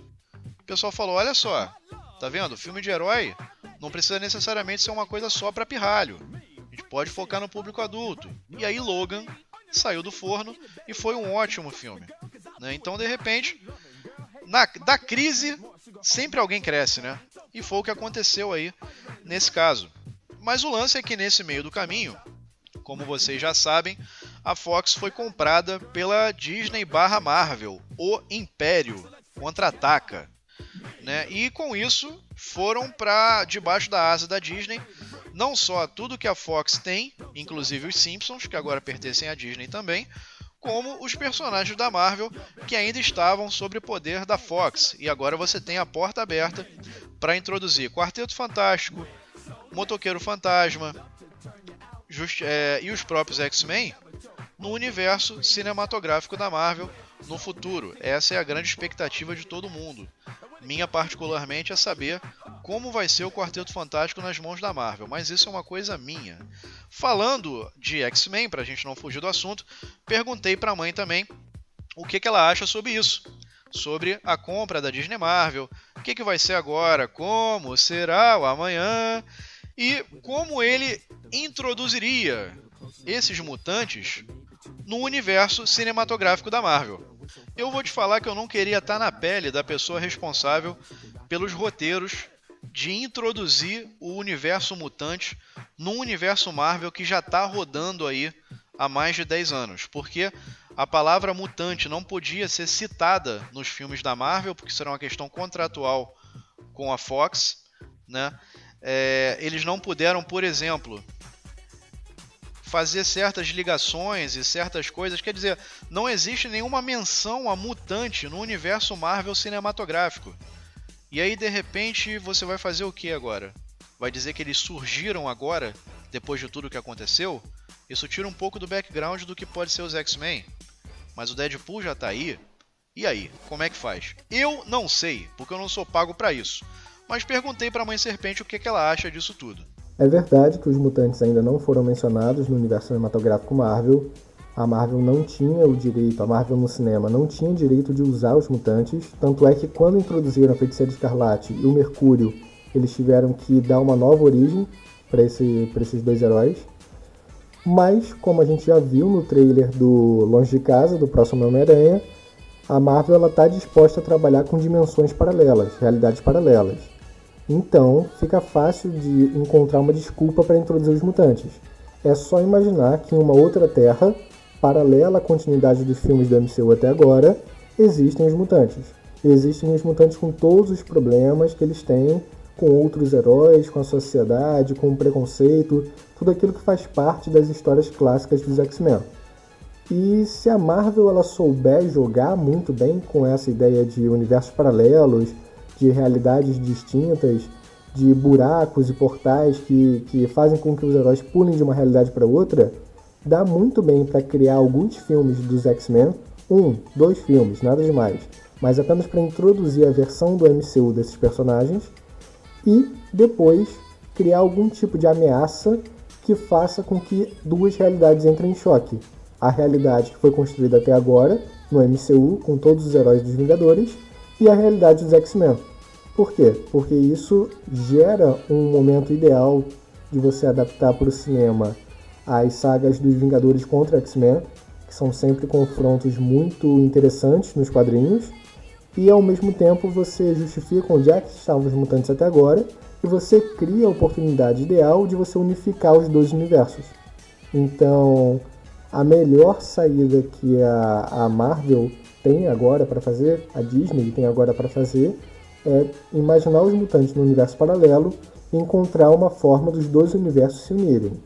Speaker 1: O pessoal falou, olha só, tá vendo? Filme de herói não precisa necessariamente ser uma coisa só pra pirralho. A gente pode focar no público adulto. E aí Logan saiu do forno e foi um ótimo filme, né? Então, de repente, da crise, sempre alguém cresce, né? E foi o que aconteceu aí nesse caso. Mas o lance é que nesse meio do caminho, como vocês já sabem, a Fox foi comprada pela Disney/Marvel, o Império Contra-Ataca, né? E com isso foram para debaixo da asa da Disney não só tudo que a Fox tem, inclusive os Simpsons, que agora pertencem à Disney também, como os personagens da Marvel que ainda estavam sob o poder da Fox. E agora você tem a porta aberta para introduzir Quarteto Fantástico, Motoqueiro Fantasma e os próprios X-Men no universo cinematográfico da Marvel no futuro. Essa é a grande expectativa de todo mundo. Minha particularmente é saber como vai ser o Quarteto Fantástico nas mãos da Marvel, mas isso é uma coisa minha. Falando de X-Men, pra gente não fugir do assunto, perguntei pra mãe também o que ela acha sobre isso, sobre a compra da Disney Marvel, o que vai ser agora, como será o amanhã e como ele introduziria esses mutantes no universo cinematográfico da Marvel. Eu vou te falar que eu não queria estar na pele da pessoa responsável pelos roteiros de introduzir o universo mutante num universo Marvel que já está rodando aí há mais de 10 anos. Porque a palavra mutante não podia ser citada nos filmes da Marvel, porque isso era uma questão contratual com a Fox, né? Eles não puderam, por exemplo, fazer certas ligações e certas coisas. Quer dizer, não existe nenhuma menção a mutante no universo Marvel cinematográfico. E aí, de repente, você vai fazer o que agora? Vai dizer que eles surgiram agora, depois de tudo que aconteceu? Isso tira um pouco do background do que pode ser os X-Men. Mas o Deadpool já tá aí. E aí, como é que faz? Eu não sei, porque eu não sou pago pra isso. Mas perguntei pra Mãe Serpente o que ela acha disso tudo.
Speaker 4: É verdade que os mutantes ainda não foram mencionados no universo cinematográfico Marvel. A Marvel não tinha o direito, a Marvel no cinema não tinha o direito de usar os mutantes. Tanto é que quando introduziram a Feiticeira Escarlate e o Mercúrio, eles tiveram que dar uma nova origem para esses dois heróis. Mas, como a gente já viu no trailer do Longe de Casa, do próximo Homem-Aranha, a Marvel está disposta a trabalhar com dimensões paralelas, realidades paralelas. Então, fica fácil de encontrar uma desculpa para introduzir os mutantes. É só imaginar que em uma outra Terra, paralela à continuidade dos filmes do MCU até agora, existem os mutantes. Existem os mutantes com todos os problemas que eles têm com outros heróis, com a sociedade, com o preconceito, tudo aquilo que faz parte das histórias clássicas dos X-Men. E se a Marvel ela souber jogar muito bem com essa ideia de universos paralelos, de realidades distintas, de buracos e portais que fazem com que os heróis pulem de uma realidade para outra, dá muito bem para criar alguns filmes dos X-Men, 2 filmes, nada demais, mas apenas para introduzir a versão do MCU desses personagens e depois criar algum tipo de ameaça que faça com que 2 realidades entrem em choque. A realidade que foi construída até agora, no MCU, com todos os heróis dos Vingadores, e a realidade dos X-Men. Por quê? Porque isso gera um momento ideal de você adaptar para o cinema as sagas dos Vingadores contra X-Men, que são sempre confrontos muito interessantes nos quadrinhos, e ao mesmo tempo você justifica onde é que estavam os mutantes até agora, e você cria a oportunidade ideal de você unificar os 2 universos. Então, a melhor saída que a Marvel tem agora para fazer, a Disney tem agora para fazer, é imaginar os mutantes no universo paralelo e encontrar uma forma dos 2 universos se unirem.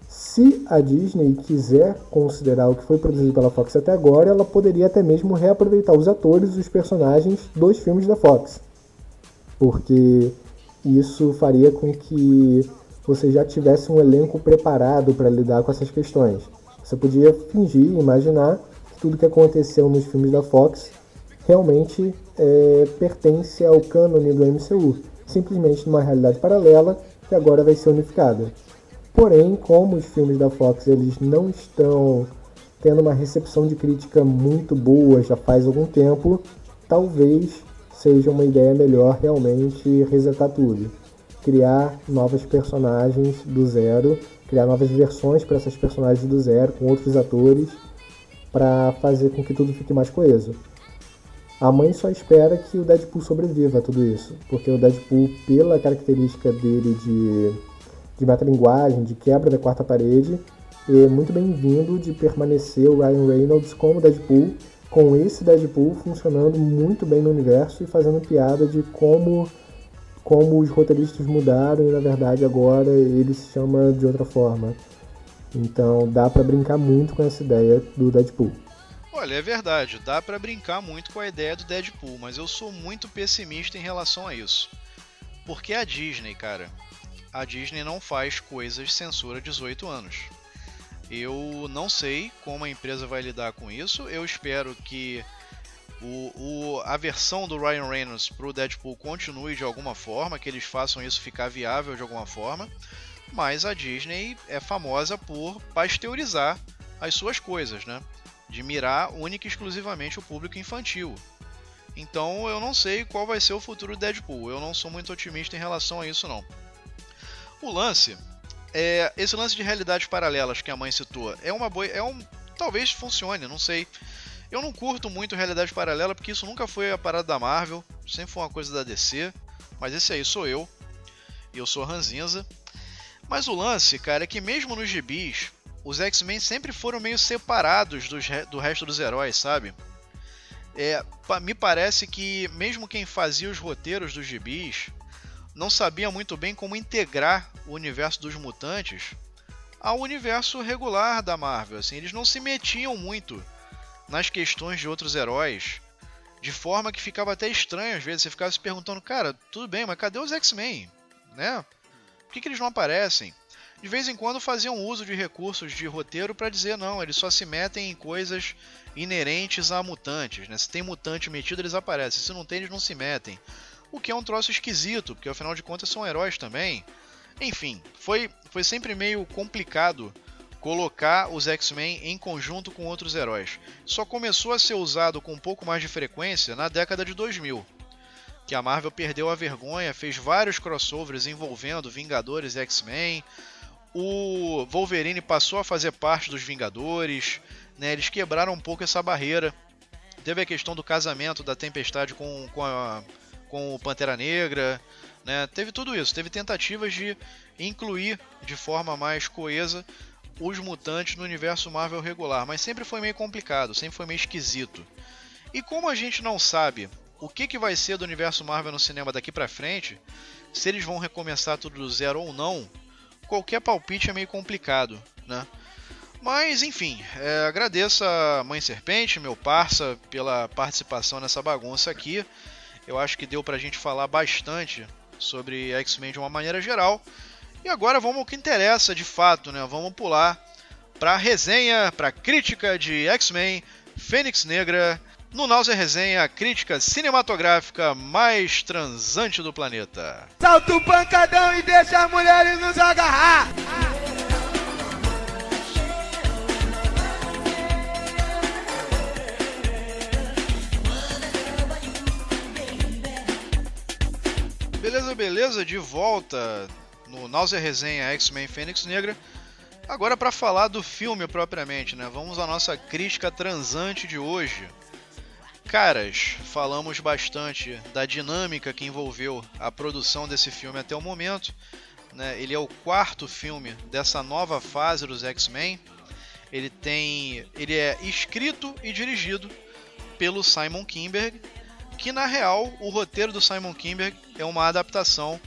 Speaker 4: Se a Disney quiser considerar o que foi produzido pela Fox até agora, ela poderia até mesmo reaproveitar os atores e os personagens dos filmes da Fox. Porque isso faria com que você já tivesse um elenco preparado para lidar com essas questões. Você podia fingir, imaginar que tudo que aconteceu nos filmes da Fox realmente pertence ao cânone do MCU, simplesmente numa realidade paralela que agora vai ser unificada. Porém, como os filmes da Fox eles não estão tendo uma recepção de crítica muito boa já faz algum tempo, talvez seja uma ideia melhor realmente resetar tudo. Criar novos personagens do zero, criar novas versões para essas personagens do zero, com outros atores, para fazer com que tudo fique mais coeso. A mãe só espera que o Deadpool sobreviva a tudo isso, porque o Deadpool, pela característica dele de metalinguagem, de quebra da quarta parede, é muito bem-vindo de permanecer o Ryan Reynolds como Deadpool, com esse Deadpool funcionando muito bem no universo e fazendo piada de como os roteiristas mudaram e na verdade agora ele se chama de outra forma. Então dá pra brincar muito com essa ideia do Deadpool.
Speaker 1: Olha, é verdade, dá pra brincar muito com a ideia do Deadpool, mas eu sou muito pessimista em relação a isso. Porque a Disney, cara, a Disney não faz coisas censura 18 anos. Eu não sei como a empresa vai lidar com isso, eu espero que a versão do Ryan Reynolds pro Deadpool continue de alguma forma, que eles façam isso ficar viável de alguma forma, mas a Disney é famosa por pasteurizar as suas coisas, né? De mirar única e exclusivamente o público infantil. Então eu não sei qual vai ser o futuro do Deadpool, eu não sou muito otimista em relação a isso não. O lance, esse lance de realidades paralelas que a mãe citou, talvez funcione, não sei. Eu não curto muito realidade paralela porque isso nunca foi a parada da Marvel, sempre foi uma coisa da DC, mas esse aí sou eu, e eu sou ranzinza. Mas o lance, cara, é que mesmo nos gibis, os X-Men sempre foram meio separados do resto dos heróis, sabe? Me parece que mesmo quem fazia os roteiros dos gibis não sabia muito bem como integrar o universo dos mutantes ao universo regular da Marvel. Assim, eles não se metiam muito nas questões de outros heróis, de forma que ficava até estranho às vezes. Você ficava se perguntando, cara, tudo bem, mas cadê os X-Men? Né? Por que eles não aparecem? De vez em quando faziam uso de recursos de roteiro para dizer não, eles só se metem em coisas inerentes a mutantes, né? Se tem mutante metido, eles aparecem, se não tem, eles não se metem. O que é um troço esquisito, porque afinal de contas são heróis também. Enfim, foi sempre meio complicado colocar os X-Men em conjunto com outros heróis. Só começou a ser usado com um pouco mais de frequência na década de 2000, que a Marvel perdeu a vergonha, fez vários crossovers envolvendo Vingadores e X-Men. O Wolverine passou a fazer parte dos Vingadores, né? Eles quebraram um pouco essa barreira. Teve a questão do casamento da Tempestade com o Pantera Negra, né? Teve tudo isso, teve tentativas de incluir de forma mais coesa os mutantes no universo Marvel regular, mas sempre foi meio complicado, sempre foi meio esquisito. E como a gente não sabe o que vai ser do universo Marvel no cinema daqui pra frente, se eles vão recomeçar tudo do zero ou não, qualquer palpite é meio complicado, né? Mas enfim, agradeço a Mãe Serpente, meu parça, pela participação nessa bagunça aqui. Eu acho que deu pra gente falar bastante sobre X-Men de uma maneira geral. E agora vamos ao que interessa de fato, né? Vamos pular pra resenha, pra crítica de X-Men Fênix Negra, no Náusea Resenha, a crítica cinematográfica mais transante do planeta.
Speaker 5: Salta o pancadão e deixa as mulheres nos agarrar!
Speaker 1: Beleza, de volta no Náusea Resenha X-Men Fênix Negra. Agora para falar do filme propriamente, né? Vamos à nossa crítica transante de hoje. Caras, falamos bastante da dinâmica que envolveu a produção desse filme até o momento, né? Ele é o quarto filme dessa nova fase dos X-Men. Ele é escrito e dirigido pelo Simon Kinberg, que na real o roteiro do Simon Kinberg é uma adaptação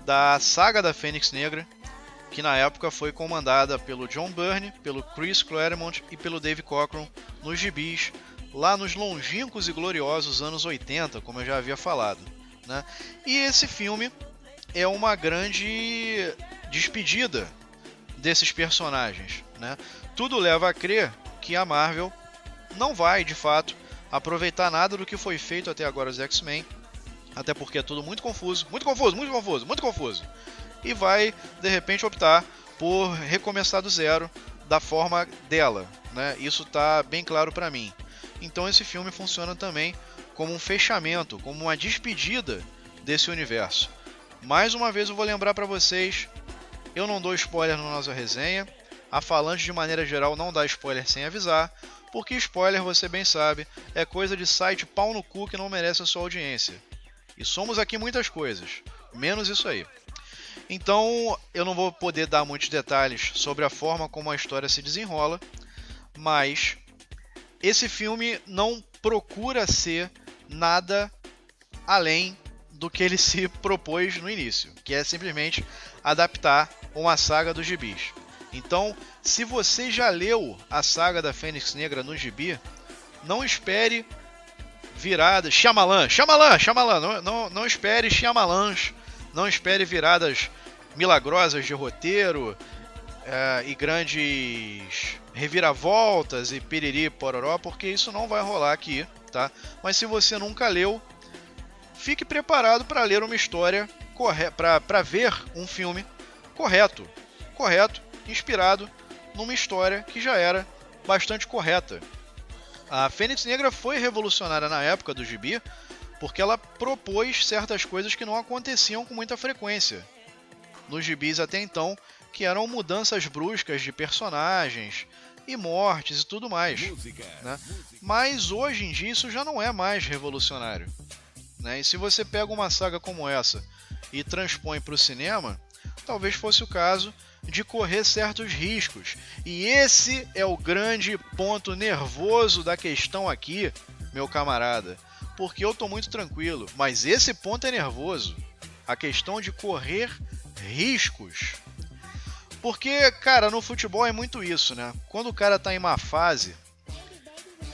Speaker 1: da saga da Fênix Negra, que na época foi comandada pelo John Byrne, pelo Chris Claremont e pelo Dave Cockrum nos gibis, lá nos longínquos e gloriosos anos 80, como eu já havia falado, né? E esse filme é uma grande despedida desses personagens, né? Tudo leva a crer que a Marvel não vai, de fato, aproveitar nada do que foi feito até agora os X-Men, até porque é tudo muito confuso, e vai, de repente, optar por recomeçar do zero da forma dela, né? Isso tá bem claro para mim. Então esse filme funciona também como um fechamento, como uma despedida desse universo. Mais uma vez eu vou lembrar para vocês, eu não dou spoiler na nossa resenha, a Falange de maneira geral não dá spoiler sem avisar, porque spoiler, você bem sabe, é coisa de site pau no cu que não merece a sua audiência. E somos aqui muitas coisas, menos isso aí. Então eu não vou poder dar muitos detalhes sobre a forma como a história se desenrola, mas esse filme não procura ser nada além do que ele se propôs no início, que é simplesmente adaptar uma saga dos gibis. Então, se você já leu a saga da Fênix Negra no gibi, não espere viradas... Shyamalan! Não espere Shyamalans, não espere viradas milagrosas de roteiro e grandes reviravoltas e piriri pororó, porque isso não vai rolar aqui, tá? Mas se você nunca leu, fique preparado para ler uma história para ver um filme correto, inspirado numa história que já era bastante correta. A Fênix Negra foi revolucionária na época do gibi porque ela propôs certas coisas que não aconteciam com muita frequência nos gibis até então, que eram mudanças bruscas de personagens e mortes e tudo mais, né? Mas hoje em dia isso já não é mais revolucionário, né? E se você pega uma saga como essa e transpõe para o cinema, talvez fosse o caso de correr certos riscos. E esse é o grande ponto nervoso da questão aqui, meu camarada, porque eu tô muito tranquilo, mas esse ponto é nervoso, a questão de correr riscos. Porque, cara, no futebol é muito isso, né? Quando o cara tá em má fase,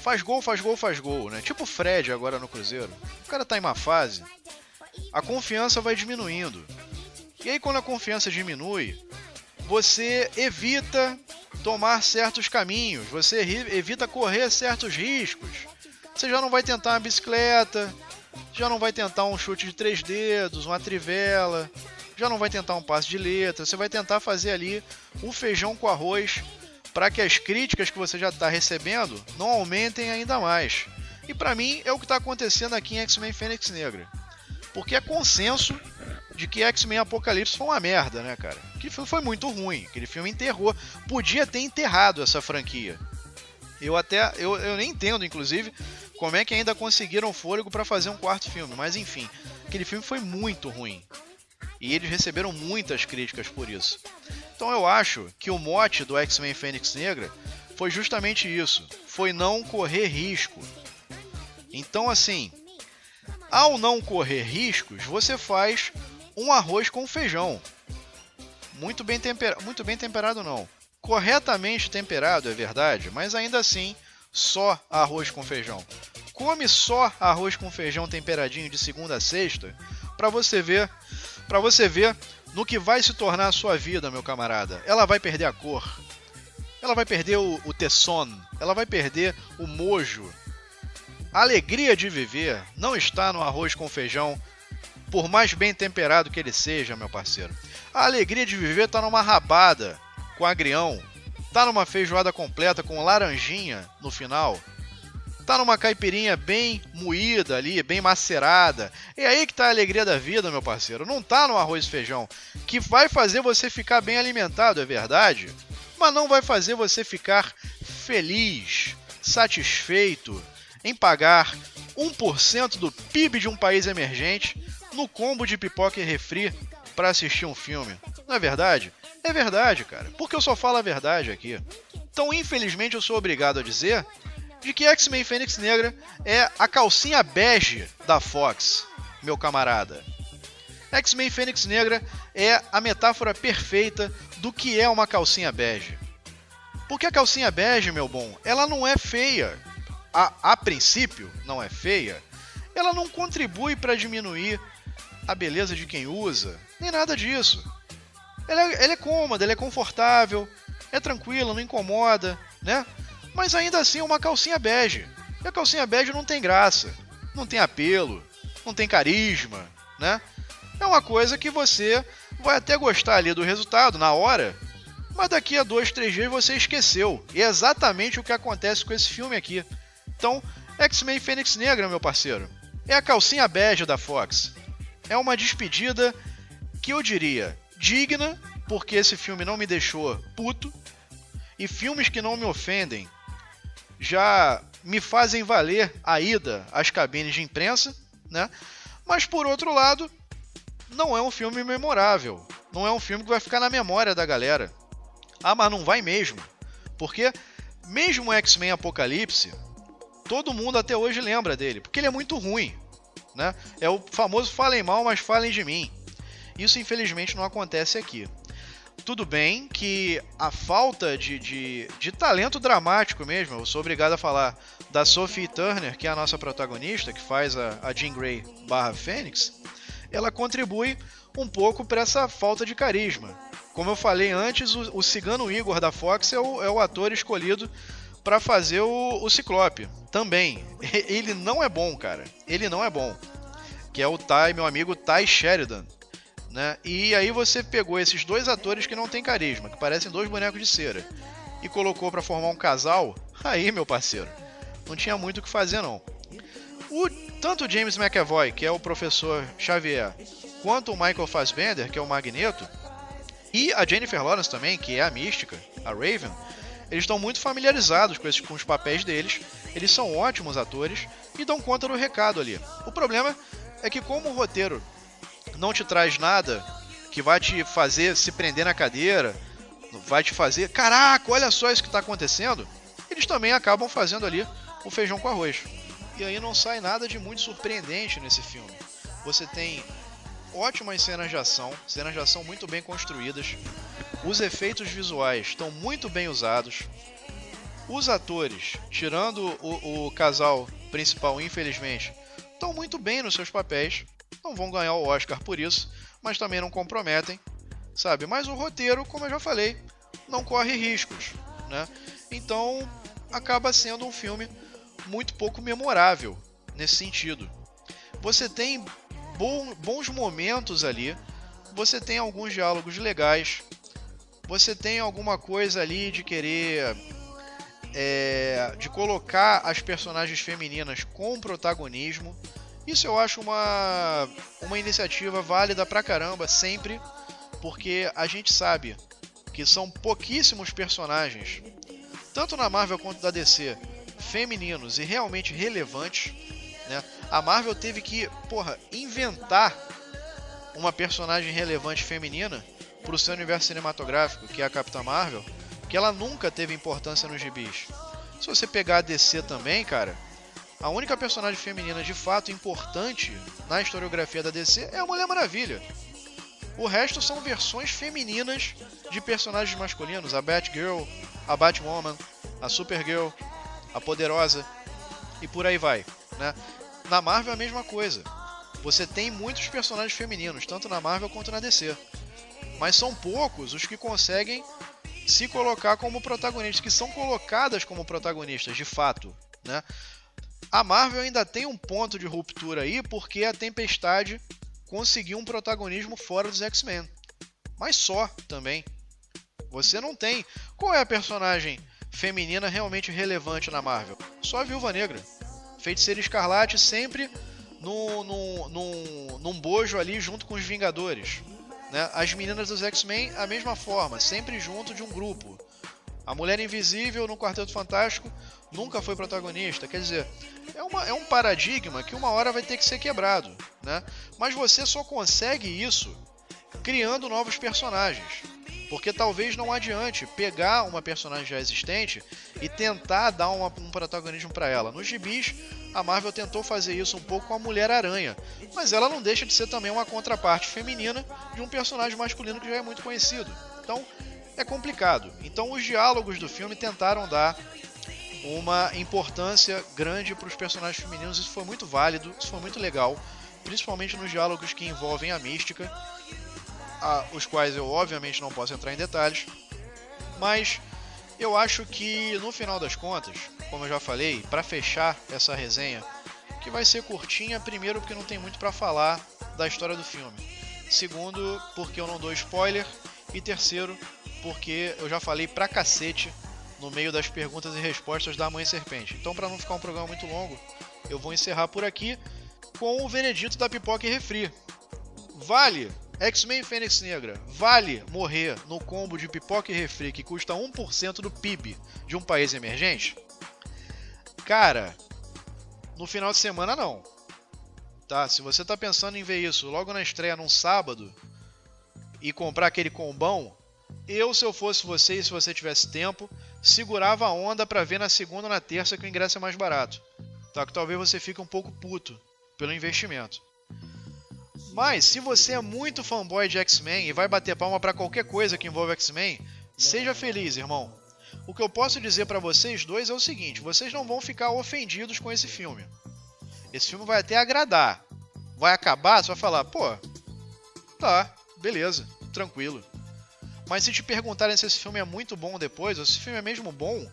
Speaker 1: faz gol, né? Tipo o Fred agora no Cruzeiro. O cara tá em má fase, a confiança vai diminuindo. E aí quando a confiança diminui, você evita tomar certos caminhos, você evita correr certos riscos. Você já não vai tentar uma bicicleta, já não vai tentar um chute de 3 dedos, uma trivela, já não vai tentar um passe de letra, você vai tentar fazer ali um feijão com arroz para que as críticas que você já está recebendo não aumentem ainda mais. E para mim é o que está acontecendo aqui em X-Men Fênix Negra. Porque é consenso de que X-Men Apocalipse foi uma merda, né, cara? Aquele filme foi muito ruim, aquele filme enterrou. Podia ter enterrado essa franquia. Eu nem entendo, inclusive, como é que ainda conseguiram fôlego para fazer um quarto filme. Mas enfim, aquele filme foi muito ruim. E eles receberam muitas críticas por isso. Então eu acho que o mote do X-Men Fênix Negra foi justamente isso, foi não correr risco. Então assim, ao não correr riscos, você faz um arroz com feijão. Muito bem temperado não. Corretamente temperado, é verdade, mas ainda assim, só arroz com feijão. Come só arroz com feijão temperadinho de segunda a sexta, para você ver no que vai se tornar a sua vida, meu camarada. Ela vai perder a cor, ela vai perder o tesson, ela vai perder o mojo. A alegria de viver não está no arroz com feijão, por mais bem temperado que ele seja, meu parceiro. A alegria de viver está numa rabada com agrião, tá numa feijoada completa com laranjinha no final, tá numa caipirinha bem moída ali, bem macerada. É aí que tá a alegria da vida, meu parceiro. Não tá no arroz e feijão, que vai fazer você ficar bem alimentado, é verdade, mas não vai fazer você ficar feliz, satisfeito em pagar 1% do PIB de um país emergente no combo de pipoca e refri para assistir um filme. Não é verdade? É verdade, cara, porque eu só falo a verdade aqui. Então, infelizmente, eu sou obrigado a dizer de que X-Men Fênix Negra é a calcinha bege da Fox, meu camarada. X-Men Fênix Negra é a metáfora perfeita do que é uma calcinha bege. Porque a calcinha bege, meu bom, ela não é feia. A princípio, não é feia. Ela não contribui para diminuir a beleza de quem usa, nem nada disso. Ela é cômoda, ela é confortável, é tranquila, não incomoda, né? Mas ainda assim é uma calcinha bege. E a calcinha bege não tem graça, não tem apelo, não tem carisma, né? É uma coisa que você vai até gostar ali do resultado na hora, mas daqui a 2, 3 dias você esqueceu. E é exatamente o que acontece com esse filme aqui. Então, X-Men Fênix Negra, meu parceiro, é a calcinha bege da Fox. É uma despedida que eu diria digna, porque esse filme não me deixou puto, e filmes que não me ofendem já me fazem valer a ida às cabines de imprensa, né? Mas por outro lado, não é um filme memorável, não é um filme que vai ficar na memória da galera. Ah, mas não vai mesmo, porque mesmo o X-Men Apocalipse, todo mundo até hoje lembra dele, porque ele é muito ruim, né? É o famoso falem mal, mas falem de mim. Isso infelizmente não acontece aqui. Tudo bem que a falta de talento dramático mesmo, eu sou obrigado a falar da Sophie Turner, que é a nossa protagonista, que faz a Jean Grey / Fênix, ela contribui um pouco para essa falta de carisma. Como eu falei antes, o Cigano Igor da Fox é o ator escolhido para fazer o Ciclope. Também. Ele não é bom, cara. Ele não é bom. Que é o meu amigo Ty Sheridan. Né? E aí você pegou esses dois atores que não tem carisma, que parecem dois bonecos de cera, e colocou para formar um casal. Aí, meu parceiro, não tinha muito o que fazer não. Tanto o James McAvoy, que é o professor Xavier, quanto o Michael Fassbender, que é o Magneto, e a Jennifer Lawrence também, que é a Mística, a Raven, eles estão muito familiarizados com os papéis deles. Eles são ótimos atores e dão conta do recado ali. O problema é que, como o roteiro não te traz nada que vai te fazer se prender na cadeira, vai te fazer, caraca, olha só isso que está acontecendo, eles também acabam fazendo ali o feijão com arroz. E aí não sai nada de muito surpreendente nesse filme. Você tem ótimas cenas de ação muito bem construídas, os efeitos visuais estão muito bem usados, os atores, tirando o casal principal, infelizmente, estão muito bem nos seus papéis. Não vão ganhar o Oscar por isso, mas também não comprometem, sabe? Mas o roteiro, como eu já falei, não corre riscos, né? Então, acaba sendo um filme muito pouco memorável nesse sentido. Você tem bons momentos ali, você tem alguns diálogos legais, você tem alguma coisa ali de querer de colocar as personagens femininas com protagonismo. Isso eu acho uma iniciativa válida pra caramba, sempre, porque a gente sabe que são pouquíssimos personagens, tanto na Marvel quanto da DC, femininos e realmente relevantes, né? A Marvel teve que, inventar uma personagem relevante feminina pro seu universo cinematográfico, que é a Capitã Marvel, que ela nunca teve importância nos gibis. Se você pegar a DC também, cara, a única personagem feminina de fato importante na historiografia da DC é a Mulher Maravilha. O resto são versões femininas de personagens masculinos, a Batgirl, a Batwoman, a Supergirl, a Poderosa e por aí vai, né? Na Marvel é a mesma coisa. Você tem muitos personagens femininos, tanto na Marvel quanto na DC. Mas são poucos os que conseguem se colocar como protagonistas, que são colocadas como protagonistas, de fato, né? A Marvel ainda tem um ponto de ruptura aí, porque a Tempestade conseguiu um protagonismo fora dos X-Men. Mas só, também. Você não tem... Qual é a personagem feminina realmente relevante na Marvel? Só a Viúva Negra. Feiticeira Escarlate sempre num bojo ali junto com os Vingadores, né? As meninas dos X-Men, a mesma forma, sempre junto de um grupo. A Mulher Invisível no Quarteto Fantástico nunca foi protagonista. Quer dizer, é um paradigma que uma hora vai ter que ser quebrado, né? Mas você só consegue isso criando novos personagens. Porque talvez não adiante pegar uma personagem já existente e tentar dar um protagonismo para ela. Nos gibis, a Marvel tentou fazer isso um pouco com a Mulher-Aranha, mas ela não deixa de ser também uma contraparte feminina de um personagem masculino que já é muito conhecido. Então, é complicado. Então, os diálogos do filme tentaram dar uma importância grande para os personagens femininos. Isso foi muito válido, isso foi muito legal, principalmente nos diálogos que envolvem a mística, os quais eu obviamente não posso entrar em detalhes, mas eu acho que no final das contas, como eu já falei, para fechar essa resenha, que vai ser curtinha, primeiro porque não tem muito para falar da história do filme, segundo porque eu não dou spoiler, e terceiro porque eu já falei pra cacete no meio das perguntas e respostas da Mãe Serpente. Então, para não ficar um programa muito longo, eu vou encerrar por aqui com o veredito da Pipoca e Refri. Vale X-Men Fênix Negra, vale morrer no combo de pipoca e refri que custa 1% do PIB de um país emergente? Cara, no final de semana não. Tá? Se você tá pensando em ver isso logo na estreia num sábado e comprar aquele combão, se eu fosse você e se você tivesse tempo, segurava a onda pra ver na segunda ou na terça que o ingresso é mais barato. Tá? Que talvez você fique um pouco puto pelo investimento. Mas, se você é muito fanboy de X-Men e vai bater palma pra qualquer coisa que envolve X-Men, seja feliz, irmão. O que eu posso dizer pra vocês dois é o seguinte, vocês não vão ficar ofendidos com esse filme. Esse filme vai até agradar. Vai acabar, você vai falar, pô, tá, beleza, tranquilo. Mas se te perguntarem se esse filme é muito bom depois, ou se esse filme é mesmo bom,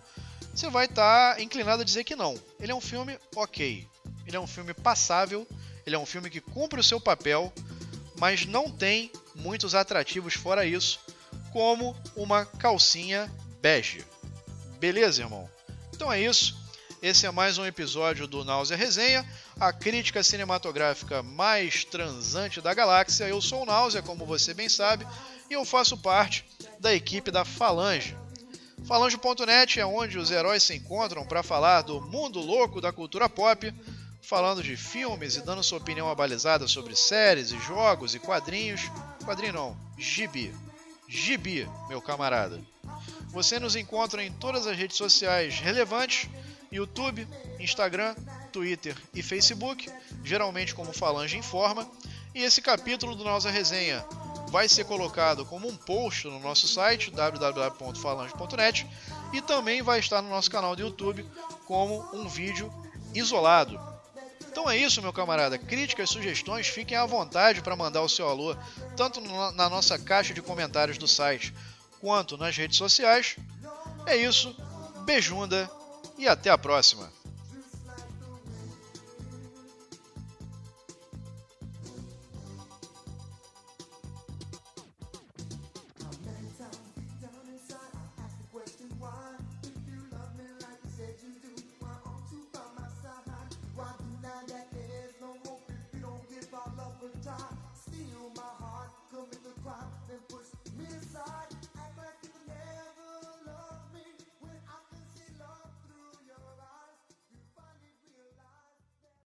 Speaker 1: você vai estar inclinado a dizer que não. Ele é um filme ok. Ele é um filme passável. Ele é um filme que cumpre o seu papel, mas não tem muitos atrativos fora isso, como uma calcinha bege. Beleza, irmão? Então é isso. Esse é mais um episódio do Náusea Resenha, a crítica cinematográfica mais transante da galáxia. Eu sou o Náusea, como você bem sabe, e eu faço parte da equipe da Falange. Falange.net é onde os heróis se encontram para falar do mundo louco da cultura pop, falando de filmes e dando sua opinião abalizada sobre séries e jogos e quadrinhos. Quadrinho não, gibi. Gibi, meu camarada. Você nos encontra em todas as redes sociais relevantes, YouTube, Instagram, Twitter e Facebook, geralmente como Falange Informa. E esse capítulo do Náusea Resenha vai ser colocado como um post no nosso site, www.falange.net, e também vai estar no nosso canal do YouTube como um vídeo isolado. Então é isso, meu camarada. Críticas, sugestões, fiquem à vontade para mandar o seu alô, tanto na nossa caixa de comentários do site, quanto nas redes sociais. É isso, beijunda e até a próxima.